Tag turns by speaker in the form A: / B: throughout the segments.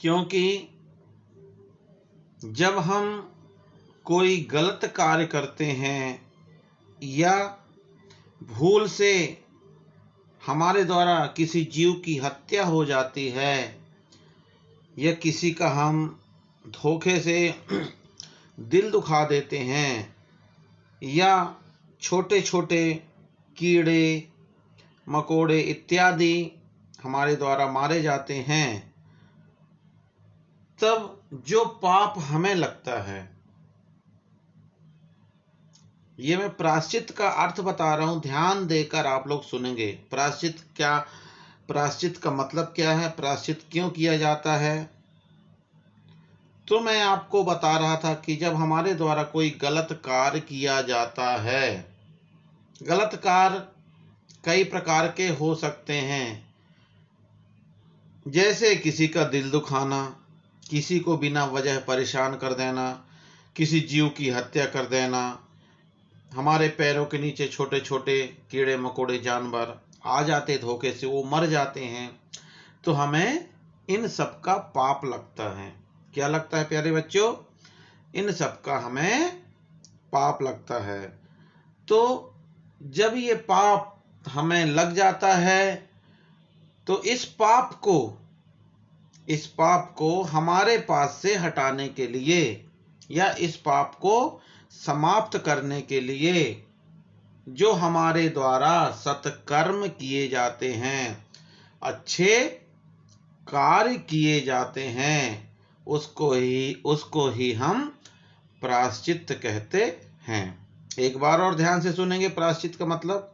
A: क्योंकि जब हम कोई गलत कार्य करते हैं या भूल से हमारे द्वारा किसी जीव की हत्या हो जाती है या किसी का हम धोखे से दिल दुखा देते हैं या छोटे छोटे कीड़े मकोड़े इत्यादि हमारे द्वारा मारे जाते हैं, तब जो पाप हमें लगता है, ये मैं प्रायश्चित का अर्थ बता रहा हूं, ध्यान देकर आप लोग सुनेंगे। प्रायश्चित का मतलब क्या है, प्रायश्चित क्यों किया जाता है। तो मैं आपको बता रहा था कि जब हमारे द्वारा कोई गलत कार्य किया जाता है, गलत कार्य कई प्रकार के हो सकते हैं, जैसे किसी का दिल दुखाना, किसी को बिना वजह परेशान कर देना, किसी जीव की हत्या कर देना, हमारे पैरों के नीचे छोटे छोटे कीड़े मकोड़े जानवर आ जाते धोखे से, वो मर जाते हैं, तो हमें इन सब का पाप लगता है। क्या लगता है प्यारे बच्चों? इन सब का हमें पाप लगता है। तो जब ये पाप हमें लग जाता है तो इस पाप को हमारे पास से हटाने के लिए या इस पाप को समाप्त करने के लिए जो हमारे द्वारा सत्कर्म किए जाते हैं, अच्छे कार्य किए जाते हैं, उसको ही हम प्रायश्चित कहते हैं। एक बार और ध्यान से सुनेंगे प्रायश्चित का मतलब।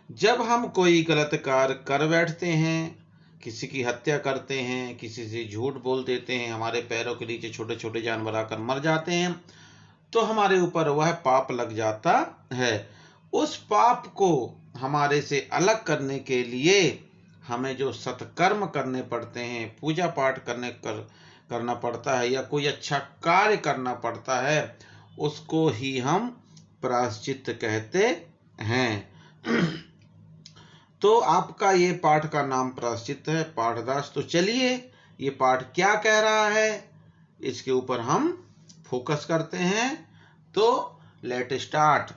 A: जब हम कोई गलत कार्य कर बैठते हैं, किसी की हत्या करते हैं, किसी से झूठ बोल देते हैं, हमारे पैरों के नीचे छोटे छोटे जानवर आकर मर जाते हैं, तो हमारे ऊपर वह पाप लग जाता है। उस पाप को हमारे से अलग करने के लिए हमें जो सत्कर्म करने पड़ते हैं, पूजा पाठ करना पड़ता है या कोई अच्छा कार्य करना पड़ता है, उसको ही हम प्रायश्चित कहते हैं। तो आपका ये पाठ का नाम प्रायश्चित है, पाठदास। तो चलिए ये पाठ क्या कह रहा है इसके ऊपर हम फोकस करते हैं। तो लेट स्टार्ट।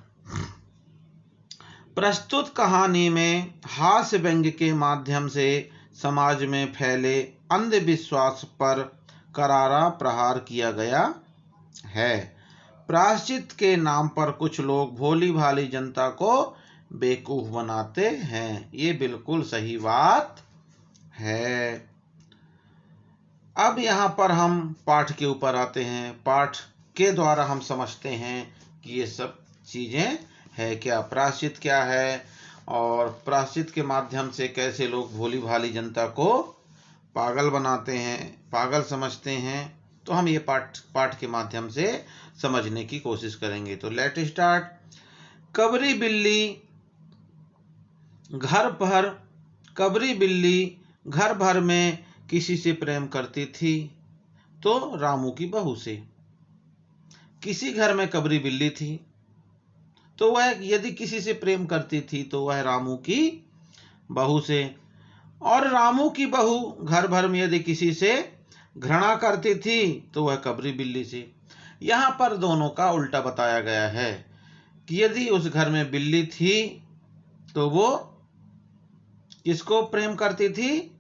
A: प्रस्तुत कहानी में हास्य व्यंग्य के माध्यम से समाज में फैले अंधविश्वास पर करारा प्रहार किया गया है। प्रायश्चित के नाम पर कुछ लोग भोली भाली जनता को बेवकूफ बनाते हैं। ये बिल्कुल सही बात है। अब यहाँ पर हम पाठ के ऊपर आते हैं। पाठ के द्वारा हम समझते हैं कि ये सब चीजें है क्या, प्रायश्चित क्या है और प्रायश्चित के माध्यम से कैसे लोग भोली भाली जनता को पागल बनाते हैं, पागल समझते हैं। तो हम ये पाठ के माध्यम से समझने की कोशिश करेंगे। तो लेट स्टार्ट। कबरी बिल्ली घर भर में किसी से प्रेम करती थी, तो रामू की बहू से। किसी घर में कबरी बिल्ली थी, तो वह यदि किसी से प्रेम करती थी तो वह रामू की बहू से, और रामू की बहू घर भर में यदि किसी से घृणा करती थी तो वह कबरी बिल्ली से। यहाँ पर दोनों का उल्टा बताया गया है कि यदि उस घर में बिल्ली थी तो वो किसको प्रेम करती थी?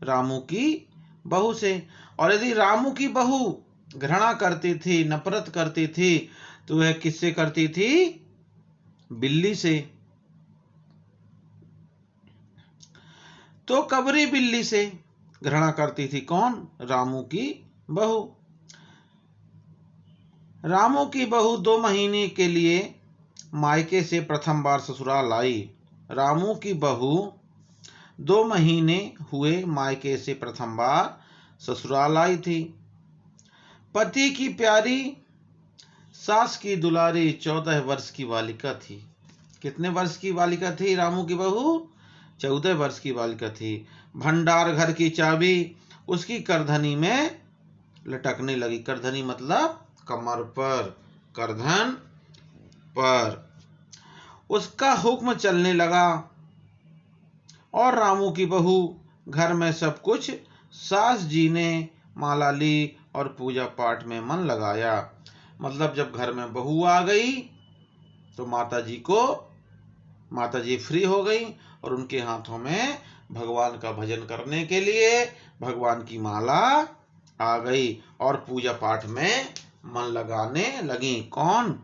A: रामू की बहू से। और यदि रामू की बहू घृणा करती थी, नफरत करती थी, तो वह किससे करती थी? बिल्ली से। तो कबरी बिल्ली से घृणा करती थी कौन? रामू की बहू। रामू की बहू 2 महीने के लिए मायके से प्रथम बार ससुराल आई। रामू की बहू 2 महीने हुए मायके से प्रथम बार ससुराल आई थी। पति की प्यारी, सास की दुलारी 14 वर्ष की बालिका थी। कितने वर्ष की बालिका थी रामू की बहू? 14 वर्ष की बालिका थी। भंडार घर की चाबी उसकी करधनी में लटकने लगी। करधनी मतलब कमर पर, करधन पर उसका हुक्म चलने लगा। और रामू की बहू घर में सब कुछ सास जी ने माला ली और पूजा पाठ में मन लगाया। मतलब जब घर में बहू आ गई तो माता जी फ्री हो गई और उनके हाथों में भगवान का भजन करने के लिए भगवान की माला आ गई और पूजा पाठ में मन लगाने लगी। कौन?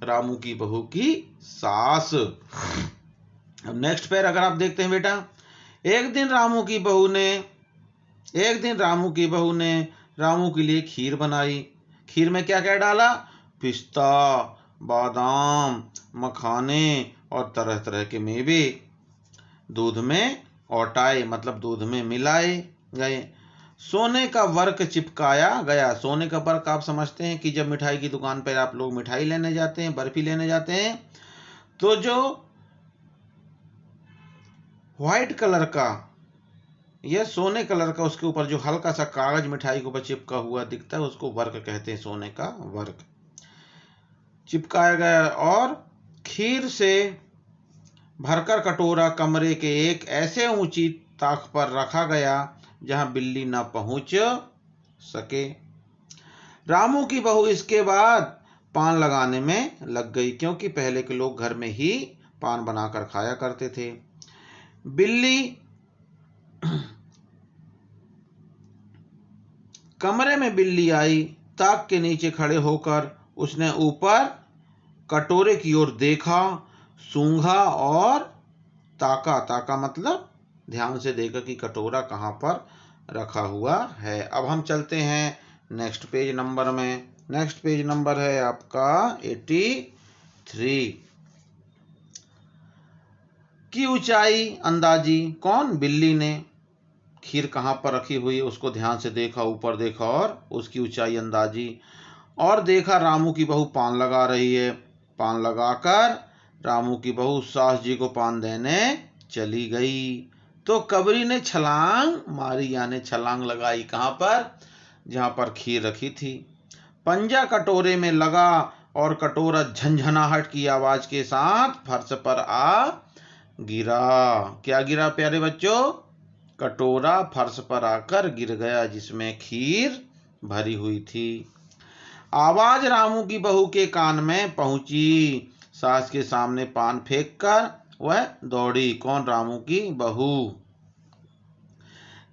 A: रामू की बहू की सास। अब नेक्स्ट पैर अगर आप देखते हैं बेटा, एक दिन रामू की बहू ने रामू के लिए खीर बनाई। खीर में क्या क्या डाला? पिस्ता, बादाम, मखाने और तरह तरह के मेवे दूध में औटाए, मतलब दूध में मिलाए गए। सोने का वर्क चिपकाया गया। सोने का वर्क आप समझते हैं कि जब मिठाई की दुकान पर आप लोग मिठाई लेने जाते हैं, बर्फी लेने जाते हैं, तो जो व्हाइट कलर का या सोने कलर का उसके ऊपर जो हल्का सा कागज मिठाई के ऊपर चिपका हुआ दिखता है उसको वर्क कहते हैं। सोने का वर्क चिपकाया गया और खीर से भरकर कटोरा कमरे के एक ऐसे ऊंची ताख पर रखा गया जहां बिल्ली न पहुंच सके। रामू की बहू इसके बाद पान लगाने में लग गई, क्योंकि पहले के लोग घर में ही पान बनाकर खाया करते थे। कमरे में बिल्ली आई। ताक के नीचे खड़े होकर उसने ऊपर कटोरे की ओर देखा, सूंघा और ताका मतलब ध्यान से देखा कि कटोरा कहाँ पर रखा हुआ है। अब हम चलते हैं नेक्स्ट पेज नंबर में। नेक्स्ट पेज नंबर है आपका 83 की ऊंचाई अंदाजी। कौन? बिल्ली ने खीर कहाँ पर रखी हुई है उसको ध्यान से देखा, ऊपर देखा और उसकी ऊंचाई अंदाजी। और देखा रामू की बहू पान लगा रही है। पान लगाकर रामू की बहू सास जी को पान देने चली गई तो कबरी ने छलांग मारी, यानी छलांग लगाई। कहाँ पर? जहाँ पर खीर रखी थी। पंजा कटोरे में लगा और कटोरा झंझनाहट की आवाज के साथ फर्श पर आ गिरा। क्या गिरा प्यारे बच्चों? कटोरा फर्श पर आकर गिर गया जिसमें खीर भरी हुई थी। आवाज रामू की बहू के कान में पहुंची। सास के सामने पान फेंककर वह दौड़ी। कौन? रामू की बहू।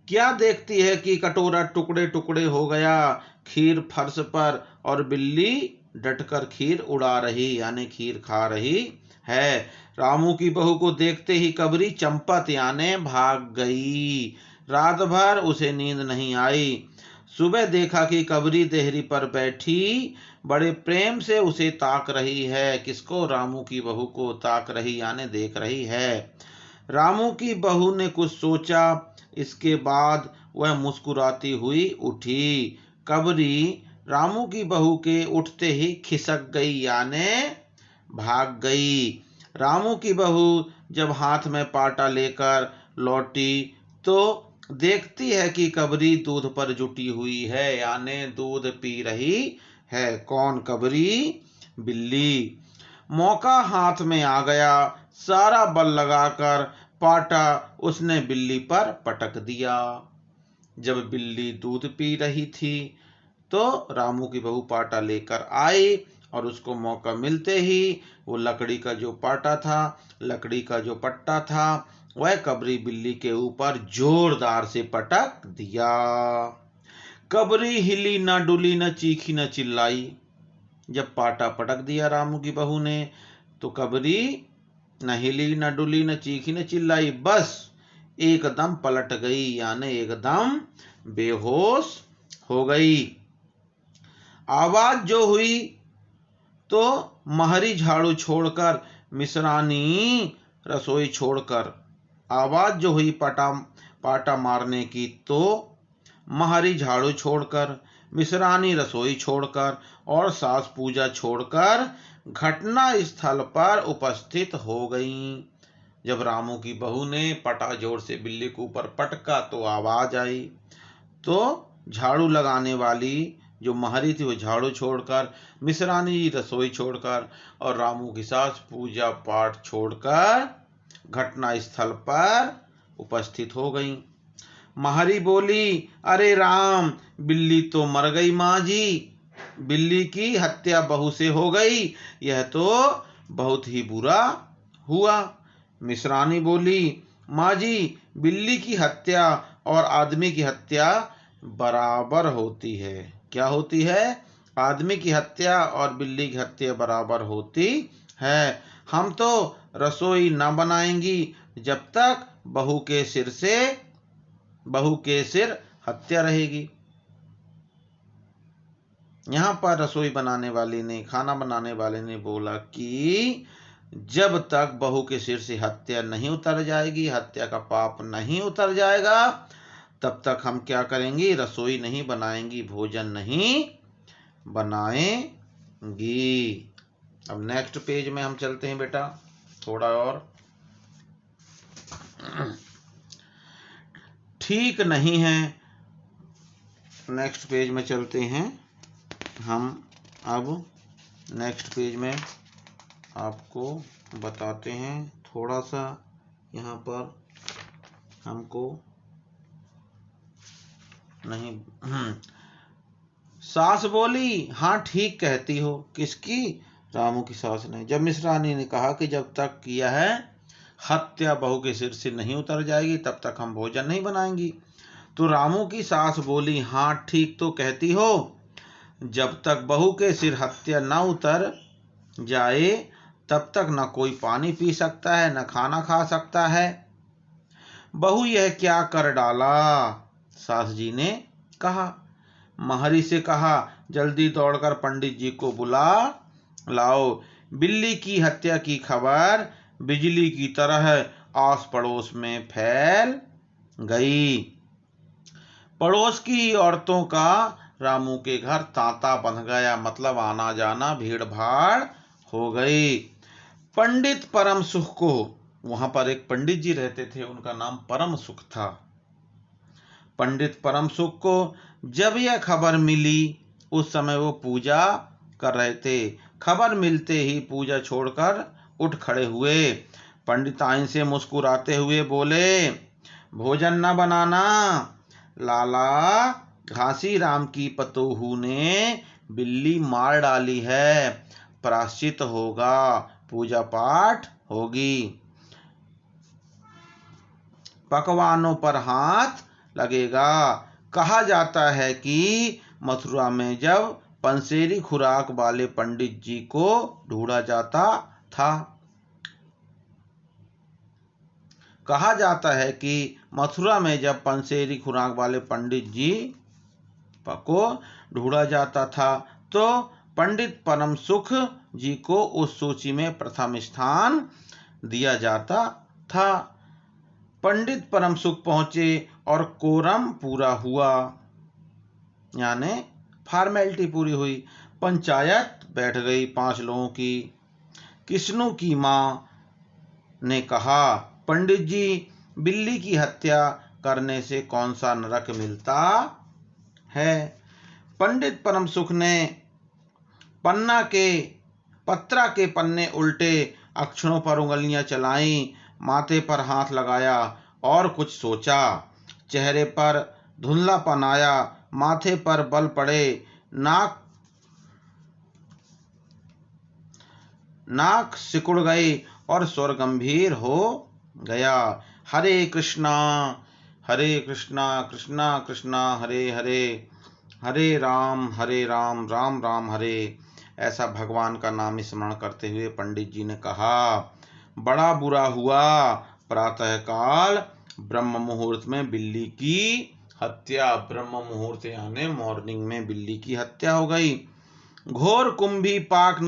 A: क्या देखती है कि कटोरा टुकड़े टुकड़े हो गया खीर फर्श पर और बिल्ली डटकर खीर उड़ा रही, यानी खीर खा रही है। रामू की बहू को देखते ही कबरी चंपत यानी भाग गई। रात भर उसे नींद नहीं आई। सुबह देखा कि कबरी देहरी पर बैठी बड़े प्रेम से उसे ताक रही है। किसको? रामू की बहू को ताक रही यानी देख रही है। रामू की बहू ने कुछ सोचा, इसके बाद वह मुस्कुराती हुई उठी। कबरी रामू की बहू के उठते ही खिसक गई यानी भाग गई। रामू की बहू जब हाथ में पाटा लेकर लौटी तो देखती है कि कबरी दूध पर जुटी हुई है, यानी दूध पी रही है। कौन? कबरी। बिल्ली। मौका हाथ में आ गया। सारा बल लगाकर पाटा उसने बिल्ली पर पटक दिया। जब बिल्ली दूध पी रही थी तो रामू की बहू पाटा लेकर आई और उसको मौका मिलते ही वो लकड़ी का जो पाटा था, लकड़ी का जो पट्टा था, वह कबरी बिल्ली के ऊपर जोरदार से पटक दिया। कबरी हिली न डुली, न चीखी न चिल्लाई। जब पाटा पटक दिया रामू की बहू ने तो कबरी न हिली न डुली न चीखी न चिल्लाई, बस एकदम पलट गई यानी एकदम बेहोश हो गई। आवाज जो हुई तो महरी झाड़ू छोड़कर, मिश्रानी रसोई छोड़कर। आवाज जो हुई पाटा मारने की तो महरी झाड़ू छोड़कर, मिश्रानी रसोई छोड़कर और सास पूजा छोड़कर घटना स्थल पर उपस्थित हो गईं। जब रामू की बहू ने पटा जोर से बिल्ली के ऊपर पटका तो आवाज आई, तो झाड़ू लगाने वाली जो महरी थी वो झाड़ू छोड़कर, मिश्रानी रसोई छोड़कर और रामू की सास पूजा पाठ छोड़कर घटना स्थल पर उपस्थित हो गईं। महरी बोली, अरे राम, बिल्ली तो मर गई माँ जी, बिल्ली की हत्या बहू से हो गई, यह तो बहुत ही बुरा हुआ। मिश्रानी बोली, माँ जी, बिल्ली की हत्या और आदमी की हत्या बराबर होती है। क्या होती है? आदमी की हत्या और बिल्ली की हत्या बराबर होती है। हम तो रसोई न बनाएंगी जब तक बहू के सिर हत्या रहेगी। यहाँ पर रसोई बनाने वाले ने, खाना बनाने वाले ने बोला कि जब तक बहू के सिर से हत्या नहीं उतर जाएगी, हत्या का पाप नहीं उतर जाएगा, तब तक हम क्या करेंगी? रसोई नहीं बनाएंगी, भोजन नहीं बनाएंगी। अब नेक्स्ट पेज में हम चलते हैं बेटा, थोड़ा और। ठीक नहीं है। नेक्स्ट पेज में चलते हैं हम। अब नेक्स्ट पेज में आपको बताते हैं, थोड़ा सा यहाँ पर हमको नहीं। सास बोली, हाँ ठीक कहती हो। किसकी? रामू की सास ने। जब मिश्रानी ने कहा कि जब तक यह हत्या बहू के सिर से नहीं उतर जाएगी तब तक हम भोजन नहीं बनाएंगी, तो रामू की सास बोली, हाँ ठीक तो कहती हो, जब तक बहू के सिर हत्या न उतर जाए तब तक न कोई पानी पी सकता है, न खाना खा सकता है। बहू यह क्या कर डाला? सास जी ने कहा। महरी से कहा, जल्दी दौड़कर पंडित जी को बुला लाओ। बिल्ली की हत्या की खबर बिजली की तरह आस पड़ोस में फैल गई। पड़ोस की औरतों का रामू के घर तांता बंध गया, मतलब आना जाना भीड़ भाड़ हो गई। पंडित परम सुख को, वहां पर एक पंडित जी रहते थे, उनका नाम परम सुख था। पंडित परम सुख को जब यह खबर मिली, उस समय वो पूजा कर रहे थे। खबर मिलते ही पूजा छोड़कर उठ खड़े हुए। पंडिताइन से मुस्कुराते हुए बोले, भोजन न बनाना, लाला घासी राम की पतोहू ने बिल्ली मार डाली है, प्रायश्चित होगा, पूजा पाठ होगी, पकवानों पर हाथ लगेगा। कहा जाता है कि मथुरा में जब पंसेरी खुराक वाले पंडित जी को ढूंढा जाता था, कहा जाता है कि मथुरा में जब पंसेरी खुराक वाले पंडित जी को ढूंढा जाता था तो पंडित परम सुख जी को उस सूची में प्रथम स्थान दिया जाता था। पंडित परम सुख पहुंचे और कोरम पूरा हुआ, यानी फॉर्मेलिटी पूरी हुई। पंचायत बैठ गई 5 लोगों की। किस्नू की माँ ने कहा, पंडित जी, बिल्ली की हत्या करने से कौन सा नरक मिलता है? पंडित परम सुख ने पत्रा के पन्ने उल्टे, अक्षरों पर उंगलियां चलाई, माथे पर हाथ लगाया और कुछ सोचा। चेहरे पर धुंधलापन आया, माथे पर बल पड़े, नाक सिकुड़ गई और स्वर गंभीर हो गया। हरे कृष्णा कृष्णा कृष्णा हरे हरे, हरे राम राम राम हरे। ऐसा भगवान का नाम स्मरण करते हुए पंडित जी ने कहा, बड़ा बुरा हुआ, प्रातः काल ब्रह्म मुहूर्त में बिल्ली की हत्या। ब्रह्म मुहूर्त यानी मॉर्निंग में बिल्ली की हत्या हो गई। घोर कुंभी पाक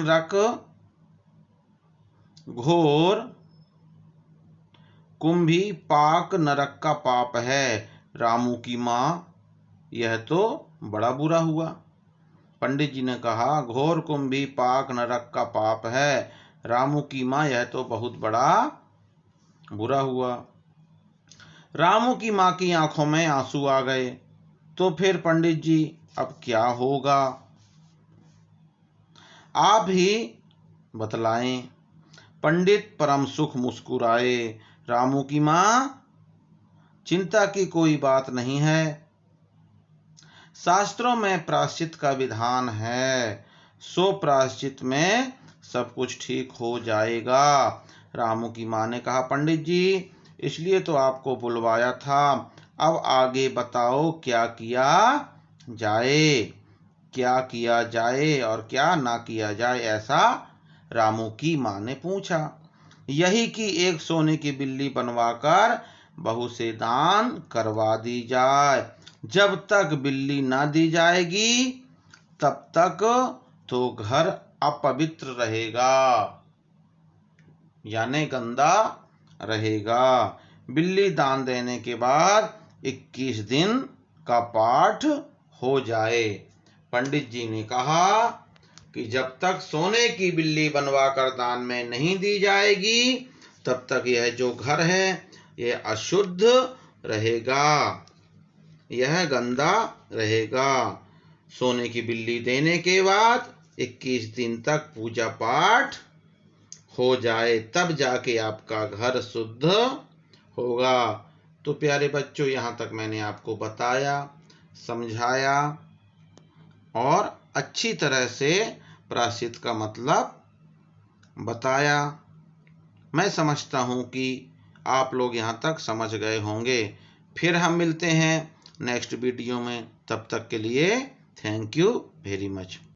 A: नरक का पाप है। रामू की माँ, यह तो बड़ा बुरा हुआ। पंडित जी ने कहा, घोर कुंभी पाक नरक का पाप है। रामू की माँ, यह तो बहुत बड़ा बुरा हुआ। रामू की माँ की आंखों में आंसू आ गए। तो फिर पंडित जी, अब क्या होगा, आप ही बतलाएं। पंडित परम सुख मुस्कुराए। रामू की माँ चिंता की कोई बात नहीं है। शास्त्रों में प्रायश्चित का विधान है, सो प्रायश्चित में सब कुछ ठीक हो जाएगा। रामू की माँ ने कहा, पंडित जी इसलिए तो आपको बुलवाया था, अब आगे बताओ क्या किया जाए, क्या किया जाए और क्या ना किया जाए, ऐसा रामू की माँ ने पूछा। यही कि एक सोने की बिल्ली बनवाकर बहू से दान करवा दी जाए। जब तक बिल्ली ना दी जाएगी तब तक तो घर अपवित्र रहेगा, यानी गंदा रहेगा। बिल्ली दान देने के बाद 21 दिन का पाठ हो जाए। पंडित जी ने कहा कि जब तक सोने की बिल्ली बनवाकर दान में नहीं दी जाएगी तब तक यह जो घर है यह अशुद्ध रहेगा, यह गंदा रहेगा। सोने की बिल्ली देने के बाद 21 दिन तक पूजा पाठ हो जाए, तब जाके आपका घर शुद्ध होगा। तो प्यारे बच्चों, यहाँ तक मैंने आपको बताया, समझाया और अच्छी तरह से प्रायश्चित का मतलब बताया। मैं समझता हूँ कि आप लोग यहाँ तक समझ गए होंगे। फिर हम मिलते हैं नेक्स्ट वीडियो में। तब तक के लिए थैंक यू वेरी मच।